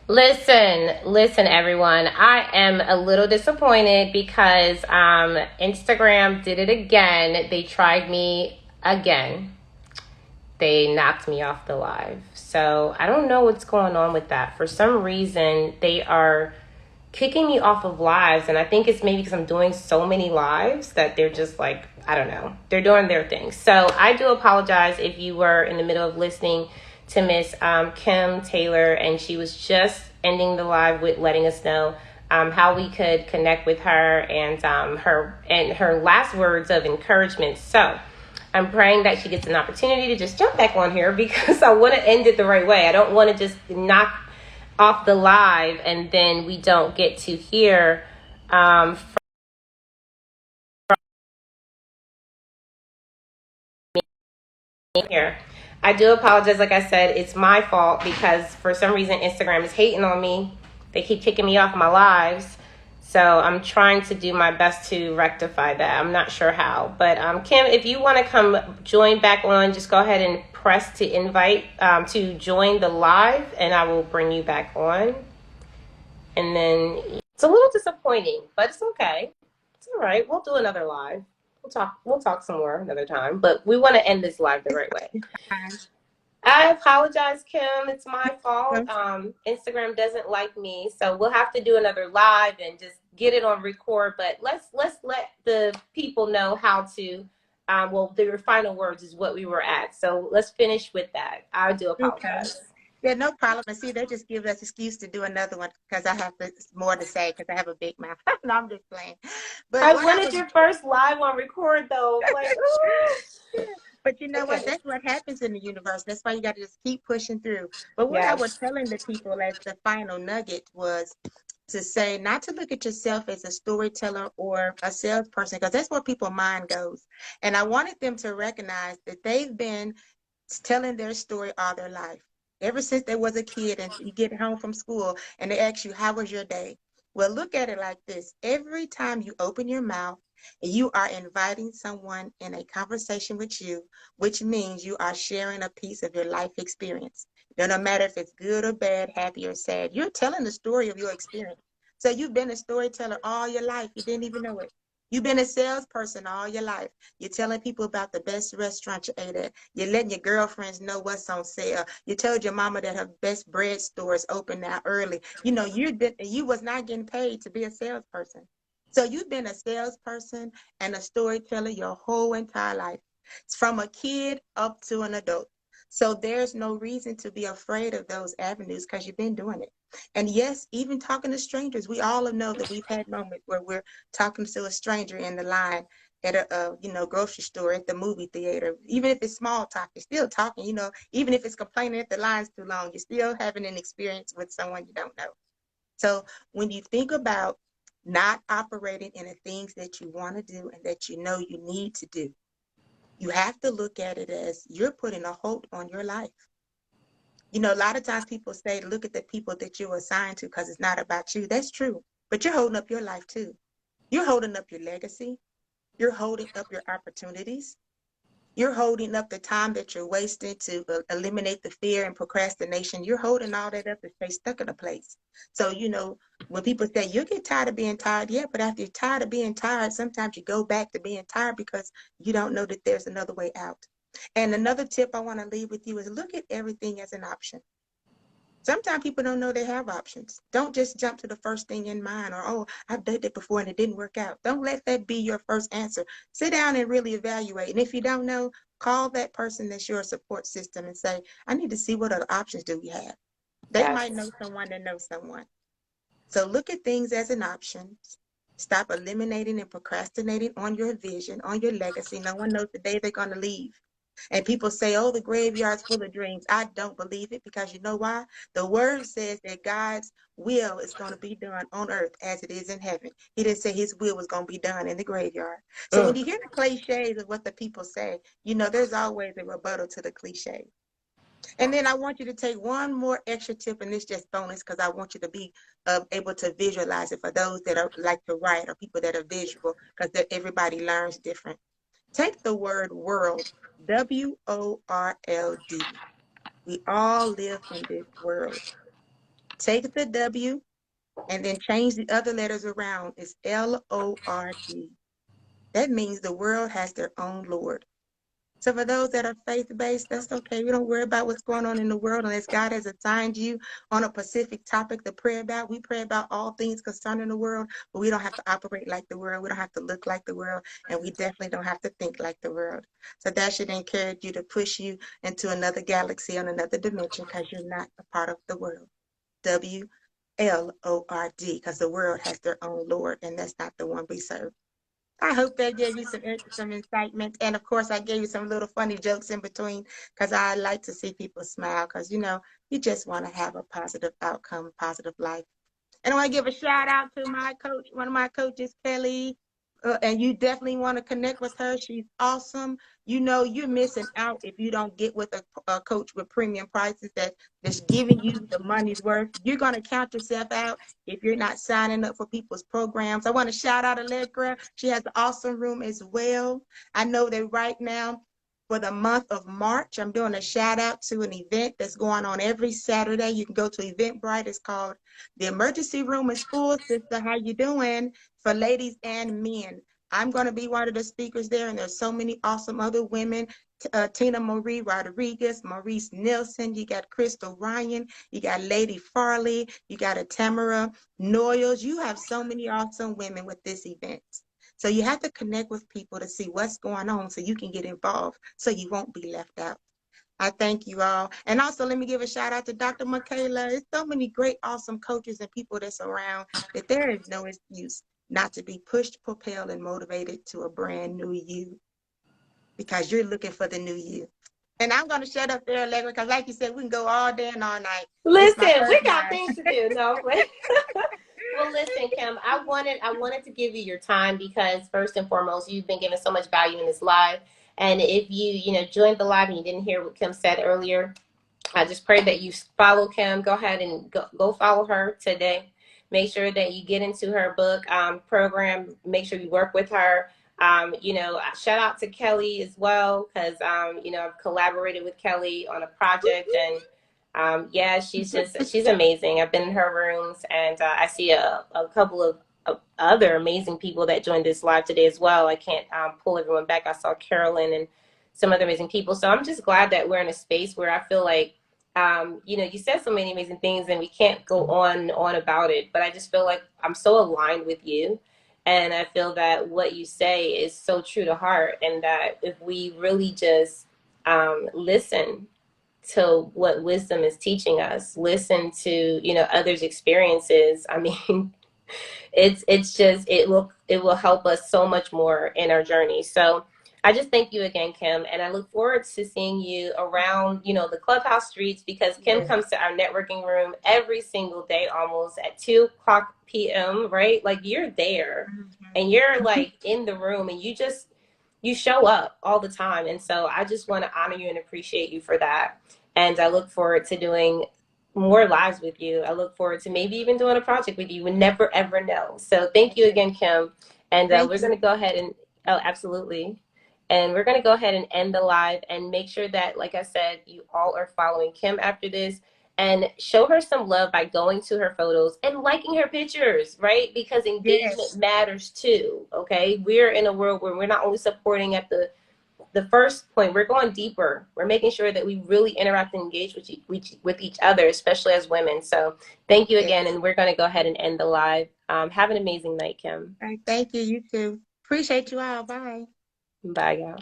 Listen, everyone. I am a little disappointed because Instagram did it again. They tried me again. They knocked me off the live. So I don't know what's going on with that. For some reason, they are kicking me off of lives. And I think it's maybe because I'm doing so many lives that they're just like, I don't know. They're doing their thing. So I do apologize if you were in the middle of listening to Miss Kim Taylor, and she was just ending the live with letting us know how we could connect with her and her last words of encouragement. So I'm praying that she gets an opportunity to just jump back on here because I want to end it the right way. I don't want to just knock off the live and then we don't get to hear from here. I do apologize. Like I said, it's my fault because for some reason Instagram is hating on me. They keep kicking me off my lives. So I'm trying to do my best to rectify that. I'm not sure how. But Kim, if you want to come join back on, just go ahead and press to invite to join the live and I will bring you back on. And then it's a little disappointing, but it's okay. It's all right. We'll do another live. We'll talk some more another time, but we want to end this live the right way. Fine. I apologize, Kim. It's my fault. Instagram doesn't like me, so we'll have to do another live and just get it on record. But let's let the people know how to. Well, their final words is what we were at. So let's finish with that. I do Okay. apologize. Yeah, no problem. And see, they just give us excuse to do another one because I have more to say because I have a big mouth. No, I'm just playing. But I what I wanted was, your first live on record, though. Like, but you know what? okay. That's what happens in the universe. That's why you got to just keep pushing through. But what I was Yes. telling the people as the final nugget was to say not to look at yourself as a storyteller or a salesperson because that's where people's mind goes. And I wanted them to recognize that they've been telling their story all their life. Ever since they was a kid and you get home from school and they ask you, how was your day? Well, look at it like this. Every time you open your mouth, you are inviting someone in a conversation with you, which means you are sharing a piece of your life experience. No matter if it's good or bad, happy or sad, you're telling the story of your experience. So you've been a storyteller all your life. You didn't even know it. You've been a salesperson all your life. You're telling people about the best restaurant you ate at. You're letting your girlfriends know what's on sale. You told your mama that her best bread store is open now early. You was not getting paid to be a salesperson. So you've been a salesperson and a storyteller your whole entire life. It's from a kid up to an adult. So there's no reason to be afraid of those avenues because you've been doing it. And yes, even talking to strangers, we all know that we've had moments where we're talking to a stranger in the line at a grocery store, at the movie theater. Even if it's small talk, you're still talking. Even if it's complaining that the line's too long, you're still having an experience with someone you don't know. So when you think about not operating in the things that you want to do and that you know you need to do, you have to look at it as you're putting a hold on your life. A lot of times people say, look at the people that you're assigned to because it's not about you. That's true. But you're holding up your life too. You're holding up your legacy. You're holding up your opportunities. You're holding up the time that you're wasting to eliminate the fear and procrastination. You're holding all that up to stay stuck in a place. So, when people say you get tired of being tired, yeah, but after you're tired of being tired, sometimes you go back to being tired because you don't know that there's another way out. And another tip I want to leave with you is look at everything as an option. Sometimes people don't know they have options. Don't just jump to the first thing in mind or, oh, I've done that before and it didn't work out. Don't let that be your first answer. Sit down and really evaluate. And if you don't know, call that person that's your support system and say, I need to see what other options do we have. They might know Yes. someone that knows someone. So look at things as an option. Stop eliminating and procrastinating on your vision, on your legacy. No one knows the day they're going to leave. And people say, oh, the graveyard's full of dreams. I don't believe it because you know why? The word says that God's will is going to be done on earth as it is in heaven. He didn't say his will was going to be done in the graveyard. So when Mm. you hear the cliches of what the people say, there's always a rebuttal to the cliche. And then I want you to take one more extra tip, and it's just bonus because I want you to be able to visualize it for those that are like to write or people that are visual because everybody learns different. Take the word world, WORLD. We all live in this world. Take the W and then change the other letters around. It's LORD. That means the world has their own Lord. So for those that are faith-based, that's okay. We don't worry about what's going on in the world unless God has assigned you on a specific topic to pray about. We pray about all things concerning the world, but we don't have to operate like the world. We don't have to look like the world, and we definitely don't have to think like the world. So that should encourage you to push you into another galaxy on another dimension because you're not a part of the world. WLORD, because the world has their own Lord, and that's not the one we serve. I hope that gave you some incitement. And of course, I gave you some little funny jokes in between because I like to see people smile because, you just want to have a positive outcome, positive life. And I want to give a shout out to my coach, one of my coaches, Kelly. And you definitely want to connect with her. She's awesome. You're missing out if you don't get with a coach with premium prices that's giving you the money's worth. You're going to count yourself out if you're not signing up for people's programs. I want to shout out Allegra. She has an awesome room as well. I know that right now, for the month of March, I'm doing a shout out to an event that's going on every Saturday. You can go to Eventbrite. It's called The Emergency Room is Full, Sister. How you doing? For ladies and men. I'm going to be one of the speakers there, and there's so many awesome other women. Tina Marie Rodriguez, Maurice Nelson, you got Crystal Ryan, you got Lady Farley, you got a Tamara Noyles. You have so many awesome women with this event. So you have to connect with people to see what's going on so you can get involved so you won't be left out. I thank you all. And also let me give a shout out to Dr. Michaela. There's so many great, awesome coaches and people that's around that there is no excuse not to be pushed, propelled, and motivated to a brand new you because you're looking for the new you. And I'm going to shut up there, Allegra, because like you said, we can go all day and all night. This is my Listen, we first got time. things to do. No, wait. Well, listen, Kim, I wanted to give you your time because first and foremost, you've been given so much value in this live. And if you joined the live and you didn't hear what Kim said earlier, I just pray that you follow Kim. Go ahead and go follow her today. Make sure that you get into her book program. Make sure you work with her. Shout out to Kelly as well because I've collaborated with Kelly on a project and yeah, she's amazing. I've been in her rooms and I see a couple of other amazing people that joined this live today as well. I can't pull everyone back. I saw Carolyn and some other amazing people. So I'm just glad that we're in a space where I feel like you said so many amazing things and we can't go on and on about it, but I just feel like I'm so aligned with you. And I feel that what you say is so true to heart. And that if we really just listen to what wisdom is teaching us, listen to, others' experiences, I mean, it's just it will help us so much more in our journey. So I just thank you again, Kim, and I look forward to seeing you around the clubhouse streets because Kim Yes. comes to our networking room every single day almost at 2 o'clock p.m. right, like you're there and you're like in the room and you show up all the time. And so I just want to honor you and appreciate you for that. And I look forward to doing more lives with you. I look forward to maybe even doing a project with you. We never ever know. So thank you again, Kim. And Thank we're going you. to go ahead and, oh, absolutely. And we're going to go ahead and end the live and make sure that, like I said, you all are following Kim after this and show her some love by going to her photos and liking her pictures, right? Because engagement Yes. matters too. Okay. We're in a world where we're not only supporting at the first point, we're going deeper. We're making sure that we really interact and engage with each other, especially as women. So thank you again. Yes. And we're going to go ahead and end the live. Have an amazing night, Kim. All right, thank you. You too. Appreciate you all. Bye. Bye, y'all.